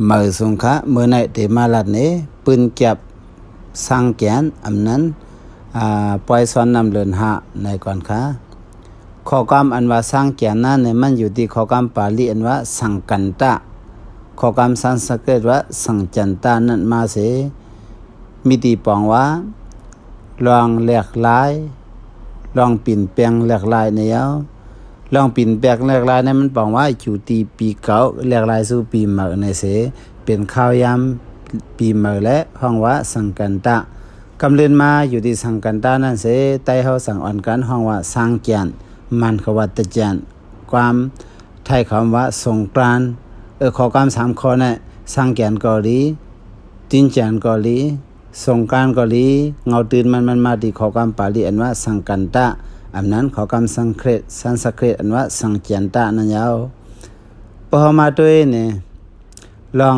มือสงคะมือในเตมาลัดนี้ปืนเก็บสร้างแกนอำนั้นปล่อยซ้อนนำเลินหะในก่อนค่ะข้อกรรมอันว่าสร้างแกนนั้นเนี่ยมันอยู่ที่ข้อกรรมปาลีอันว่าสังกันตะข้อกรรมสันสกฤตว่าสังจันตานั้นมาเสมีตีปองว่าลองแหลกลายลองปิ่นแปลงแหลกลายในเอาลองปิ่นแปลงแหลกลายนั้นมันปองว่าอยู่ที่ปีเก่าแหลกลายสู่ปีใหม่ในเสเป็นข้าวยามปีใหม่และห้องว่าสังกันตะกำเรินมาอยู่ที่สังกันตานั่นเสไต้เฮาสังอ่อนกันห้องว่าสร้างแกนมันขวัตจันความไทยคำว่าสงกรานต์ข้อกรรม3ข้อน่ะสร้างแกนเกาหลีจินจันเกาหลีสงกรานต์เกาหลีเงาตื่นมันมาที่ข้อกรรมปาลีอันว่าสังกันตะอันนั้นข้อกรรมสันสกฤตอันว่าสังจันตะนั่นยาวพอมาด้วยเนี่ยลอง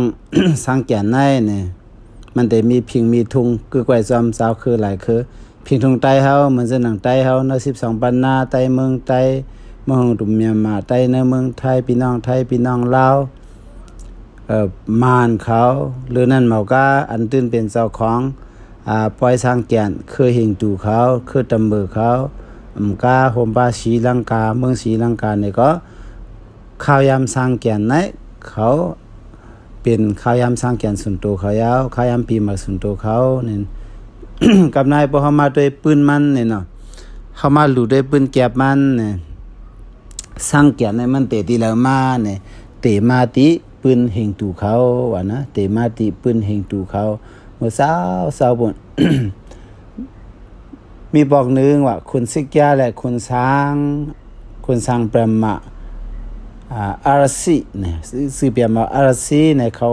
สังแกนในเนี่ยมันได้มีพิงมีทุงคือก้อยจอมสาวคือหลายคือพิงทุงไต้เฮาเหมือนจะหนังไต้เฮาใน12ปันนาไต้เมืองไต้เมืองดุมเมียนมาไต้ในเมืองไทยพี่น้องไทยพี่น้องลาวมานเขาหรือนั่นเมาก็อันตื่นเป็นเจ้าของปล่อยสร้างแกนคือหิงตูเขาคือตำมือเขากาโฮมบาศรีลังกาเมืองศรีลังกาเนี่ยก็ข้าวยามสร้างแกนไหนเขาเป็นข้าวยามสร้างแกนส่วนตัวเขายาวข้าวยามปีมาส่วนตัวเขาเนี่ย กับนายพอเขามาด้วยปืนมันเนี่ยเนาะเขามาหลุดด้วยปืนแก็บมันเนี่ยสร้างแกนในมันเตะที่แล้วมาเนี่ยเตะมาติปืนเฮงตูเขาว่านะเตะมาติปืนเฮงตูเขาเมื่อสาวบน มีบอกนึงว่าคุณซิกยาและคุณช้างประมาอารซีเนี่ยซื้อเปลี่ยนมาอารซีเนี่ยเขา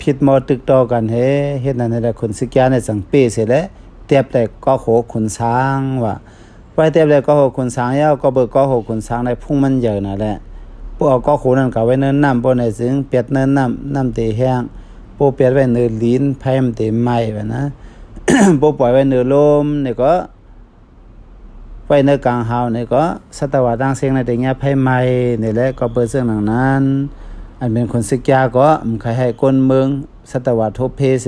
ผิดมอตึกต่อกันเฮ็ดนั่นแหละคุณซิกยาเนี่ยสังเป้เสร็จแล้วเตียบแต่ก็โหคุณช้างว่าไว้เตียบแล้วก็โหคุณช้างยาวก็เบิกก็โหคุณช้างในพุ่งมันเยอะนั่นแหละพวกก็โหนั่นก็ไว้เนินน้ำบ่ในซึ่งเปียดเนินน้ำเตแห้งพวกเปียดไว้เนินลิ้นไผมันเตไหม้ว่านะ บ่ปล่อยไว้เนินลมนี่ก็ไว้ในกลางเฮานี่ก็สัตวะดังเสียงในแต่เงี้ยไผไหม้นี่แหละก็เปิดเรื่องนั้นอันเป็นคนศึกยาก็ใครให้คนเมืองสัตวะทบเพเส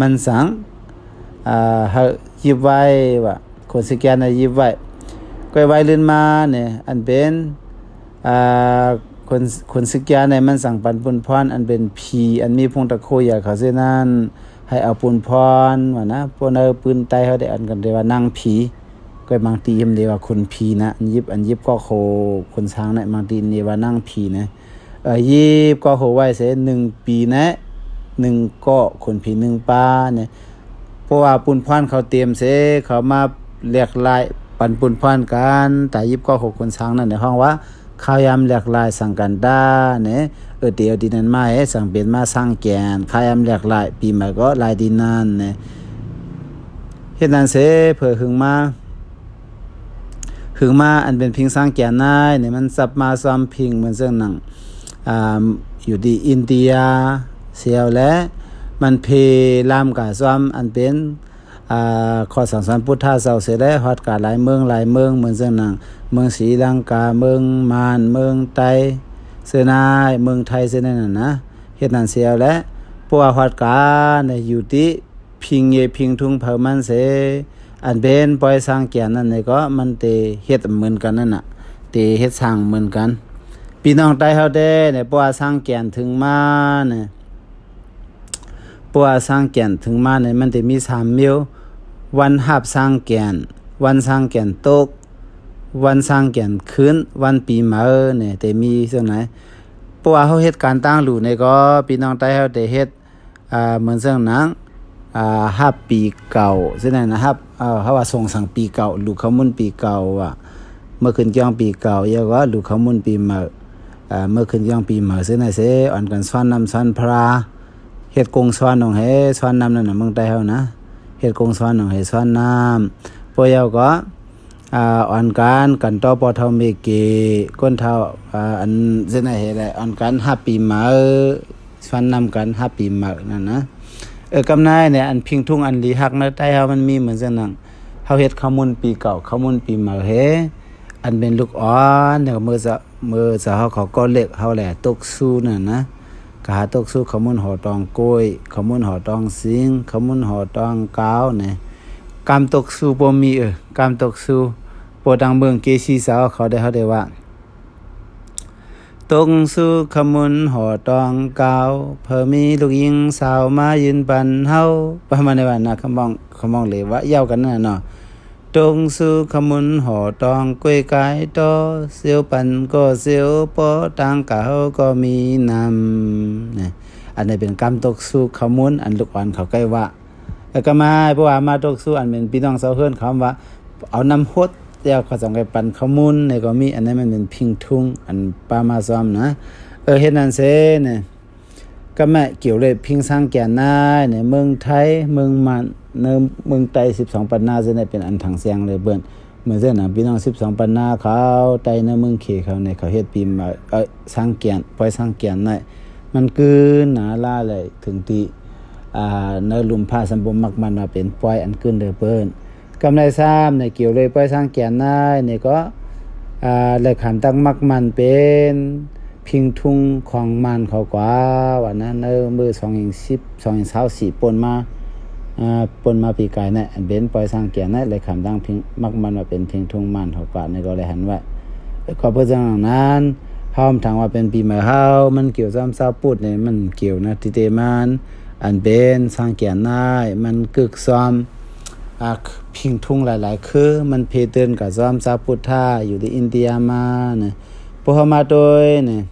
มันสังเฮายิบไว้ว่าคนศึกยาน่ะยิบไว้ก็ไว้ลื่นมาเนี่ยอันเป็นคนศึกยาในมันสั่งปันปุนพรอันเป็นผีอันมีพงตะโคอยากเขาเสนั้นให้เอาปุนพรว่านะพวกเนปืนไตเขาได้อันกันได้ว่านางผีก็บางทีมันได้ว่าคนผีนะอันยิบก็โคคนช้างเนี่ยบางทีนี่ว่านางผีนะยิบก็โหไว้เส1ปีนะ1ก็คนผี1ป้าเนี่ยเพราะว่าปุนพรเขาเตรียมเสเขามาแหลกลายปันปุนพรกันแต่ยิบก็โหคนช้างนั่นในห้องว่าข้าวยามแหลกลายสังกันดาเนี่ยเดี๋ยวดินั้นมาให้สังเป็นมาสร้างแกนข้าวยามแหลกลายปีใหม่ก็ลายดินนั่นเนี่ยเฮ็ดนั้นเสเพื่อหึงมาอันเป็นพิงสร้างแกนนายเนี่ยมันสับมาซ้อมพิงเหมือนเรื่องหนังอยู่ที่อินเดียเสียวและมันเพลามกาซ้อมอันเป็นข้อสั่งสอนพุทธะเสาเสด็จฮอดกาหลายเมืองเหมือนเรื่องหนังเมืองศรีลังกาเมืองมานเมืองไตเสนายเมืองไทยเสนั่นนะเฮ็ดนั้นเสียวและพวกฮอดกาเนี่ยอยู่ที่พิงทุ่งเผามันเสอันเป็นปล่อยสร้างแกนนั่นนี่ก็มันเตเฮ็ดเหมือนกันนั่นน่ะเตเฮ็ดสร้างเหมือนกันพี่น้องไต้เฮาได้เนี่ยปว่าสร้างแกนถึงมาเนี่ยปว่าสร้างแกนถึงมาเนี่ยมันจะมี3มิ้ววันหับสร้างแกนวันสร้างแกนตกวันสร้างแกนคืนวันปีใหม่เนี่ยแต่มีส่วนไหนปว่าเฮาเฮ็ดการตั้งหลู่เนี่ยก็พี่น้องไต้เฮาได้เฮ็ดเหมือนเรื่องหนังฮับปีเก่าฉะนั้นนะครับเขาว่าส่งสั่งปีเก่าลูกเขามุ่นปีเก่าว่าเมื่อขึ้นย่องปีเก่าเยอะก็ลูกเขามุ่นปีใหม่เมื่อขึ้นย่องปีใหม่ฉะนั้นเสอ่อนกันซ้อนน้ำซ้อนพระเฮ็ดกงซ้อนของเฮซ้อนน้ำนั่นน่ะเมืองใต้เฮานะเฮ็ดกงซ้อนของเฮซ้อนน้ำพอยาวก็อ่อนกันต่อปอเท่าเมเกก้นเท่าอันฉะนั้นเฮได้อ่อนกันฮับปีใหม่ซ้อนน้ำกันฮับปีใหม่นั่นนะกำนายเนี่ยอันพิงทุ่งอันลีฮักในใต้เฮามันมีเหมือนจังนั้นเฮาเฮ็ดข้าวมุนปีเก่าข้าวมุนปีใหม่เฮอันเป็นลูกอ่อนเนี่ยเมื่อจะเฮาเขาก็เล็กเฮาแหละตกสู้นั่นนะ กหาตกสู้ขมุนหอตองกล้วยขมุนหอตองสิงขมุนหอตองกาวเนี่ยกามตกสู้บ่มีกามตกสู้ปวดดังเมืองเกชีสาวเขาได้ว่าตกสู้ขมุนหอตองกาวเพิ่มีลูกยิงสาวมายืนปันเฮาประมาณในวันนะคำมองเลยว่าเย้ากันนั่นเนาะตรงสู่ขมุนหอตองกล้วยกายตอเสียวปันก็เสียวปอตังกะเฮาก็มีนำเนี่ยอันนี้เป็นกรรมตกสู่ขมุนอันลูกอ่อนเขาใกล้ว่าแล้วก็มาเพราะว่ามาตกสู่อันเป็นพี่น้องชาวเฮือนเขาว่าเอาน้ำฮดเดี๋ยวเขาส่งไปปันขมุนเนี่ยก็มีอันนั้นมันเป็นพิงทุ่งอันปามาซ้อมนะเฮ็ดนั่นเซ่เนี่ยก็แม่เกี่ยวเลยพิงสร้างแก่นนายเนี่ยเมืองไทยเมืองมันเมืองไต้12ปันนาจะได้เป็นอันถังเสียงเลยเบิ่นเหมือนเส้นน่ะพี่น้อง12ปันนาเขาไต้ในเมืองเขเขาเนี่ยเขาเฮ็ดปีมาสร้างแก่นปล่อยสร้างแก่นได้มันคือหนาลาเลยถึงที่ในลุมผ้าสัมบมมักมันมาเป็นปล่อยอันขึ้นเด้อเพิ่นกำไรซ้ำเนี่ยเกี่ยวเลยปล่อยสร้างแก่นได้เนี่ยก็เลยขันตั้งมักมันเป็นพิงทุ่งของมันเขากว่าวันนั้นมือ220 ปนมาปีกายเนี่ยอันเป็นปล่อยสร้างแก่นเนี่ยเลยขำดังพิงมักมันมาเป็นพิงทุ่งมันเขากว่าในก็เลยหันไว้ก็เพื่อจังนั้นเฮาถามว่าเป็นปีใหม่เฮามันเกี่ยวซ้ำซาปุดเนี่ยมันเกี่ยวนะที่เตมันอันเป็นสร้างแก่นได้มันกึกซ้อมพิงทุ่งหลายๆคือมันเพเตือนกับซ้อมซาปุดท่าอยู่ที่อินเดียมาเนี่ยพอเฮามาโดยเนี่ย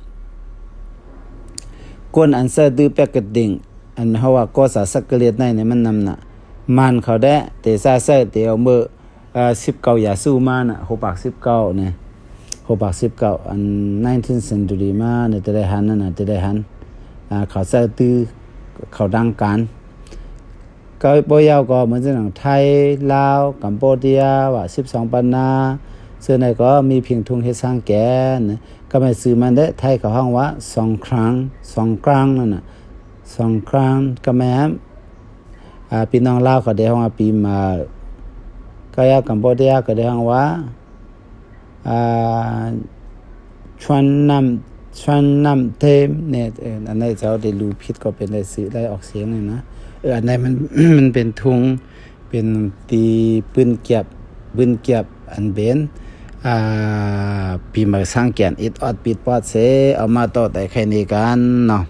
กวนอันเซอร์ดื้อแปกกระดิ่งอันเฮาว่าก็สาสักเกลียดในเนี่ยมันนำน่ะมันเขาได้เตซาเซอร์เตเอามือ19อย่าสู้มาน่ะ6ปาก19เนี่ย6ปาก19อัน19 century มาเนี่ยจะได้หันนั่นน่ะจะได้หันเขาเซอร์ตื้อเขาดังกันก็บ่ยาวก็เหมือนเช่นไทยลาวกัมพูชาว่า12ปันนาซึ่งในก็มีเพียงทุ่งเฮ็ดสร้างแก่นก็ไม่ซื้อมันได้ไทยเขาห้องว่า2ครั้งนั่นน่ะ2ครั้งก็แม่พี่น้องลาวก็ได้ห้องว่าปีมาก็ยากัมพูชาก็ได้ห้องว่าชวนนำเทมเนี่ยอันนี้เจ้าได้รู้ผิดก็เป็นได้ซื้อได้ออกเสียงเลยนะอันนี้มัน มันเป็นทุงเป็นตีปืนเก็บอันเบนปีมาสร้างแก่นอิดออดปิดปอดเสเอามาต่อแต่แค่นี้กันเนาะ